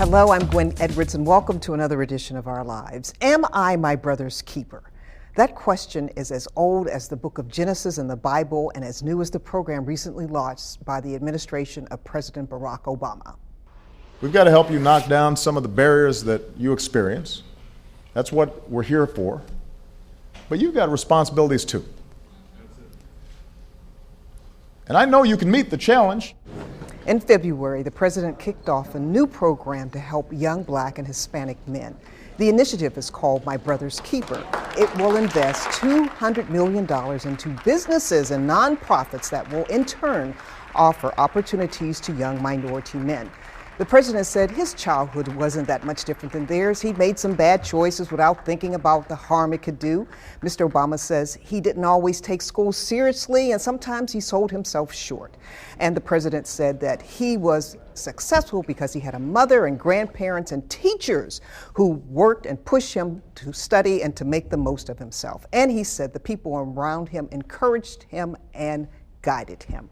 Hello, I'm Gwen Edwards, and welcome to another edition of Our Lives. Am I my brother's keeper? That question is as old as the book of Genesis in the Bible and as new as the program recently launched by the administration of President Barack Obama. We've got to help you knock down some of the barriers that you experience. That's what we're here for. But you've got responsibilities too. And I know you can meet the challenge. In February, the president kicked off a new program to help young Black and Hispanic men. The initiative is called My Brother's Keeper. It will invest $200 million into businesses and nonprofits that will in turn offer opportunities to young minority men. The president said his childhood wasn't that much different than theirs. He made some bad choices without thinking about the harm it could do. Mr. Obama says he didn't always take school seriously and sometimes he sold himself short. And the president said that he was successful because he had a mother and grandparents and teachers who worked and pushed him to study and to make the most of himself. And he said the people around him encouraged him and guided him.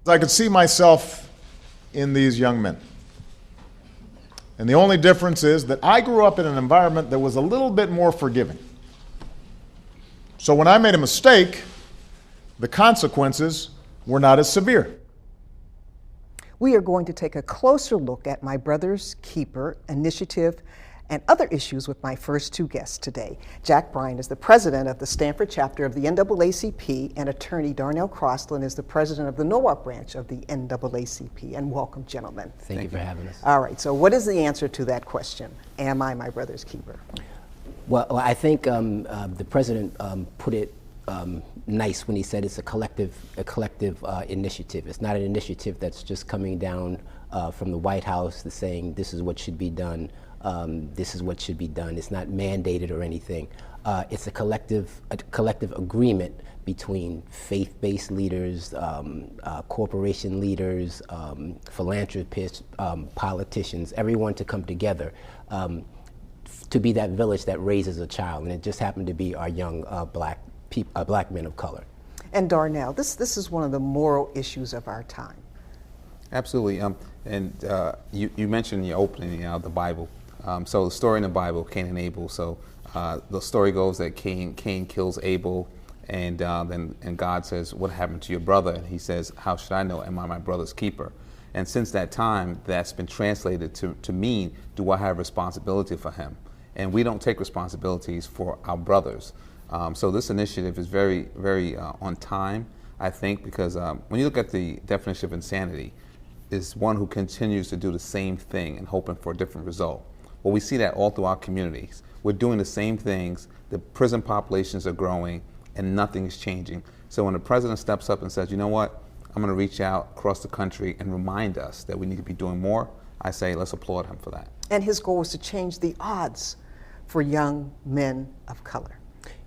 I could see myself in these young men. And the only difference is that I grew up in an environment that was a little bit more forgiving. So when I made a mistake, the consequences were not as severe. We are going to take a closer look at My Brother's Keeper initiative and other issues with my first two guests today. Jack Bryan is the president of the Stanford chapter of the NAACP, and attorney Darnell Crosland is the president of the Norwalk branch of the NAACP. And welcome, gentlemen. Thank you for having us. All right, so what is the answer to that question? Am I my brother's keeper? Well, I think the president put it nice when he said it's a collective initiative. It's not an initiative that's just coming down from the White House that's saying this is what should be done. This is what should be done. It's not mandated or anything. It's a collective agreement between faith-based leaders, corporation leaders, philanthropists, politicians, everyone to come together to be that village that raises a child. And it just happened to be our young black men of color. And Darnell, this is one of the moral issues of our time. Absolutely. You mentioned in your opening the Bible. So the story in the Bible, Cain and Abel. So the story goes that Cain kills Abel, and then God says, "What happened to your brother?" And he says, "How should I know? Am I my brother's keeper?" And since that time, that's been translated to mean, do I have responsibility for him? And we don't take responsibilities for our brothers. So this initiative is very, very on time, I think, because when you look at the definition of insanity, is one who continues to do the same thing and hoping for a different result. Well, we see that all through our communities. We're doing the same things, the prison populations are growing, and nothing is changing. So when the president steps up and says, you know what, I'm gonna reach out across the country and remind us that we need to be doing more, I say let's applaud him for that. And his goal was to change the odds for young men of color.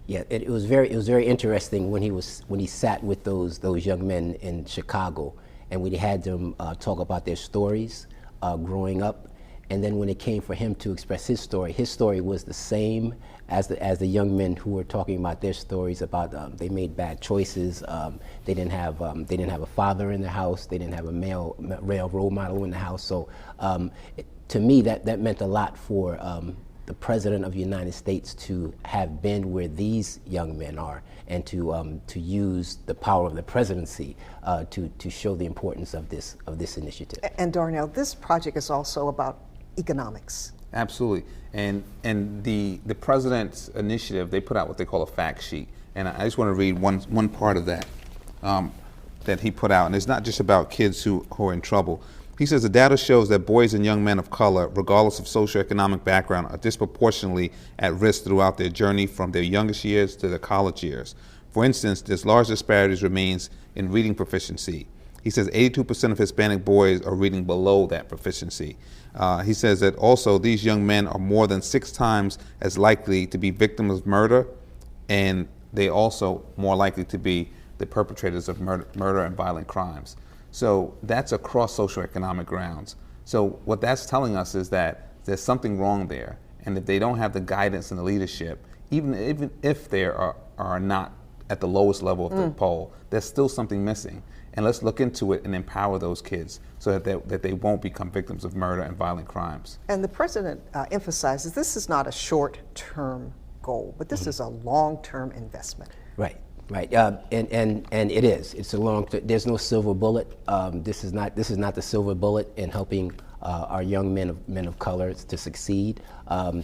Yeah, it was very interesting when he sat with those young men in Chicago, and we had them talk about their stories growing up. And then when it came for him to express his story was the same as the young men who were talking about their stories about they made bad choices. They didn't have a father in the house. They didn't have a male role model in the house. So to me, that meant a lot for the president of the United States to have been where these young men are, and to use the power of the presidency to show the importance of this initiative. And Darnell, this project is also about economics. Absolutely, and the president's initiative, they put out what they call a fact sheet, and I just want to read one part of that that he put out, and it's not just about kids who are in trouble. He says the data shows that boys and young men of color, regardless of socioeconomic background, are disproportionately at risk throughout their journey from their youngest years to their college years. For instance, there's large disparities remains in reading proficiency. He says 82% of Hispanic boys are reading below that proficiency. He says that also these young men are more than 6 times as likely to be victims of murder, and they also more likely to be the perpetrators of murder and violent crimes. So that's across socioeconomic grounds. So what that's telling us is that there's something wrong there, and if they don't have the guidance and the leadership, even if they are not at the lowest level of the poll, there's still something missing. and let's look into it and empower those kids so that they won't become victims of murder and violent crimes. And the president emphasizes this is not a short-term goal, but this is a long-term investment. Right, right, and it is. It's a long. There's no silver bullet. This is not the silver bullet in helping our young men of color to succeed.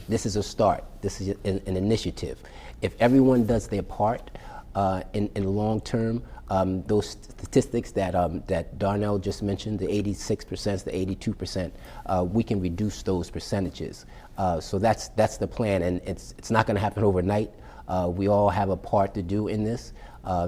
This is a start. This is an initiative. If everyone does their part in the long term, those statistics that Darnell just mentioned, the 86%, the 82%, we can reduce those percentages. So that's the plan, and it's not going to happen overnight. We all have a part to do in this.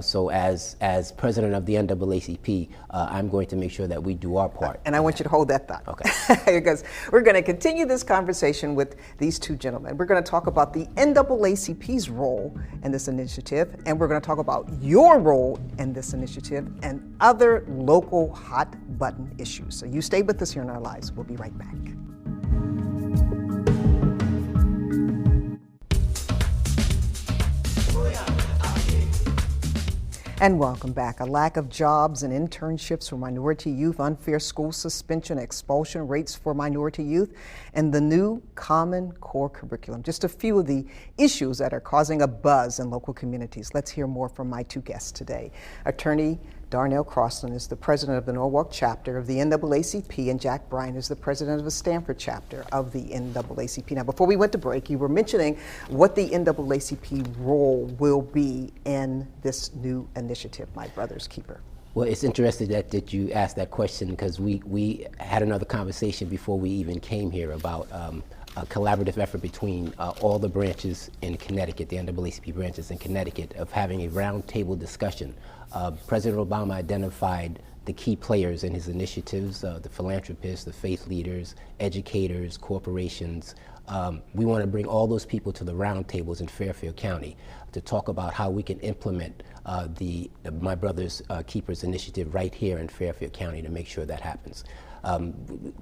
So as president of the NAACP, I'm going to make sure that we do our part. And I want you to hold that thought. Okay. Because we're going to continue this conversation with these two gentlemen. We're going to talk about the NAACP's role in this initiative, and we're going to talk about your role in this initiative and other local hot button issues. So you stay with us here in Our Lives. We'll be right back. And welcome back. A lack of jobs and internships for minority youth, unfair school suspension, expulsion rates for minority youth, and the new Common Core curriculum. Just a few of the issues that are causing a buzz in local communities. Let's hear more from my two guests today. Attorney Darnell Crosland is the president of the Norwalk chapter of the NAACP, and Jack Bryan is the president of the Stanford chapter of the NAACP. Now, before we went to break, you were mentioning what the NAACP role will be in this new initiative, My Brother's Keeper. Well, it's interesting that you asked that question, because we had another conversation before we even came here about a collaborative effort between all the branches in Connecticut, the NAACP branches in Connecticut, of having a roundtable discussion. President Obama identified the key players in his initiatives, the philanthropists, the faith leaders, educators, corporations. We want to bring all those people to the roundtables in Fairfield County to talk about how we can implement the My Brother's Keepers initiative right here in Fairfield County to make sure that happens.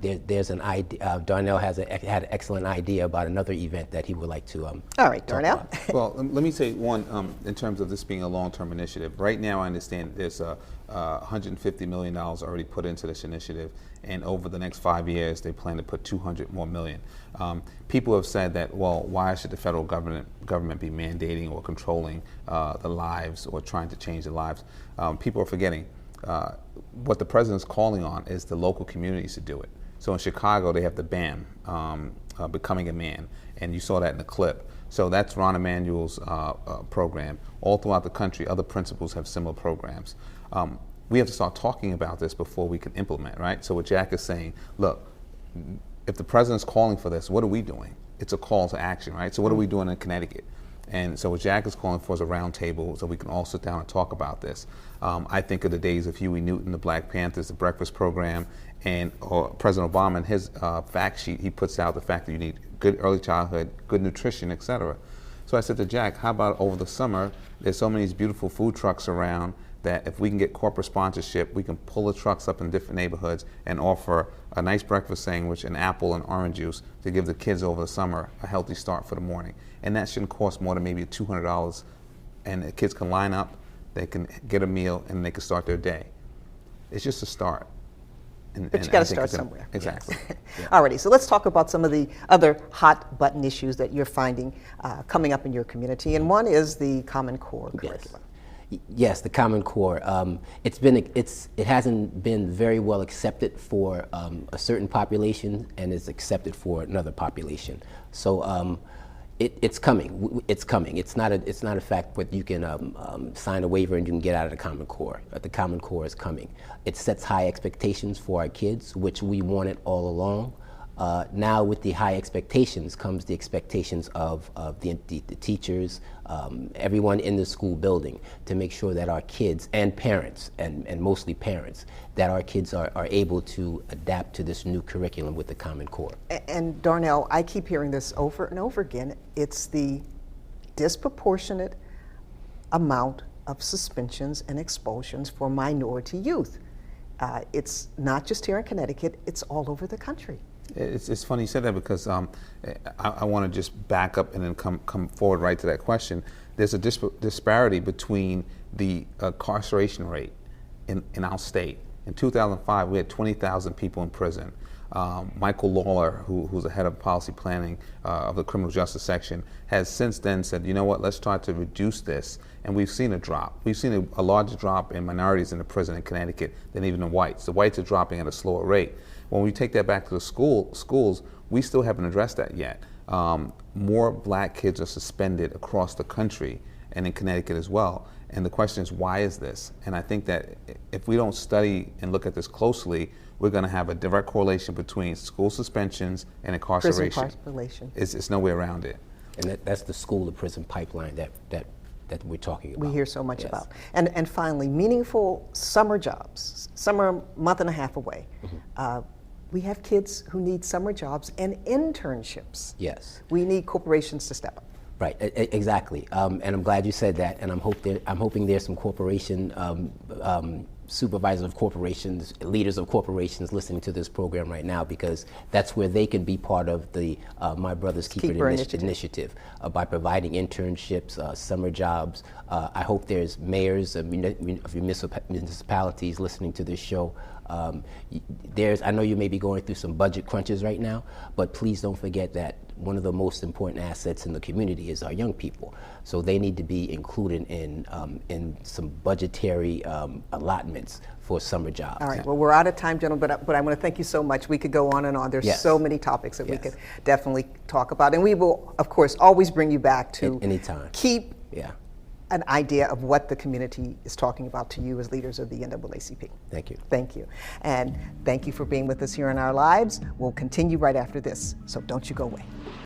There's an idea. Darnell had an excellent idea about another event that he would like to. All right, Darnell. Well, let me say one, in terms of this being a long-term initiative. Right now, I understand there's $150 million already put into this initiative, and over the next 5 years, they plan to put $200 million more. People have said that, well, why should the federal government be mandating or controlling the lives or trying to change the lives? People are forgetting. What the president's calling on is the local communities to do it. So in Chicago, they have the BAM, Becoming a Man, and you saw that in the clip. So that's Ron Emanuel's program. All throughout the country, other principals have similar programs. We have to start talking about this before we can implement, right? So what Jack is saying, look, if the president's calling for this, what are we doing? It's a call to action, right? So what are we doing in Connecticut? And so what Jack is calling for is a round table so we can all sit down and talk about this. I think of the days of Huey Newton, the Black Panthers, the breakfast program, and President Obama in his fact sheet, he puts out the fact that you need good early childhood, good nutrition, et cetera. So I said to Jack, how about over the summer, there's so many beautiful food trucks around that if we can get corporate sponsorship, we can pull the trucks up in different neighborhoods and offer a nice breakfast sandwich, an apple and orange juice to give the kids over the summer a healthy start for the morning. And that shouldn't cost more than maybe $200, and the kids can line up, they can get a meal, and they can start their day. It's just a start. But you got to start somewhere. Exactly. Yeah. Alrighty, so let's talk about some of the other hot button issues that you're finding coming up in your community, and one is the Common Core curriculum. Yes, the Common Core. It hasn't been very well accepted for a certain population, and is accepted for another population. So it's coming. It's coming. It's not a fact, but you can sign a waiver and you can get out of the Common Core. The Common Core is coming. It sets high expectations for our kids, which we wanted all along. Now with the high expectations comes the expectations of the teachers, everyone in the school building, to make sure that our kids and parents, and mostly parents, that our kids are able to adapt to this new curriculum with the Common Core. And Darnell, I keep hearing this over and over again. It's the disproportionate amount of suspensions and expulsions for minority youth. It's not just here in Connecticut, it's all over the country. It's funny you said that, because I want to just back up and then come forward right to that question. There's a disparity between the incarceration rate in our state. In 2005, we had 20,000 people in prison. Michael Lawler, who's the head of policy planning of the criminal justice section, has since then said, you know what, let's try to reduce this. And we've seen a drop. We've seen a larger drop in minorities in the prison in Connecticut than even the whites. The whites are dropping at a slower rate. When we take that back to the schools, we still haven't addressed that yet. More black kids are suspended across the country and in Connecticut as well. And the question is, why is this? And I think that if we don't study and look at this closely, we're going to have a direct correlation between school suspensions and incarceration. Prison population. It's no way around it. And that's the school to prison pipeline that we're talking about. We hear so much Yes. about. And finally, meaningful summer jobs. Summer, month and a half away. We have kids who need summer jobs and internships. Yes. We need corporations to step up. Right, exactly. And I'm glad you said that. And I'm hoping there's some corporation supervisors of corporations, leaders of corporations listening to this program right now, because that's where they can be part of the My Brother's Keeper initiative by providing internships, summer jobs. I hope there's mayors of municipalities listening to this show. I know you may be going through some budget crunches right now, but please don't forget that one of the most important assets in the community is our young people. So they need to be included in some budgetary allotments for summer jobs. All right, well, we're out of time, gentlemen, but I want to thank you so much. We could go on and on. There's Yes. so many topics that we Yes. could definitely talk about. And we will, of course, always bring you back to Anytime. keep Yeah, an idea of what the community is talking about to you as leaders of the NAACP. thank you. Thank you. And thank you for being with us here in Our Lives. We'll continue right after this, so don't you go away.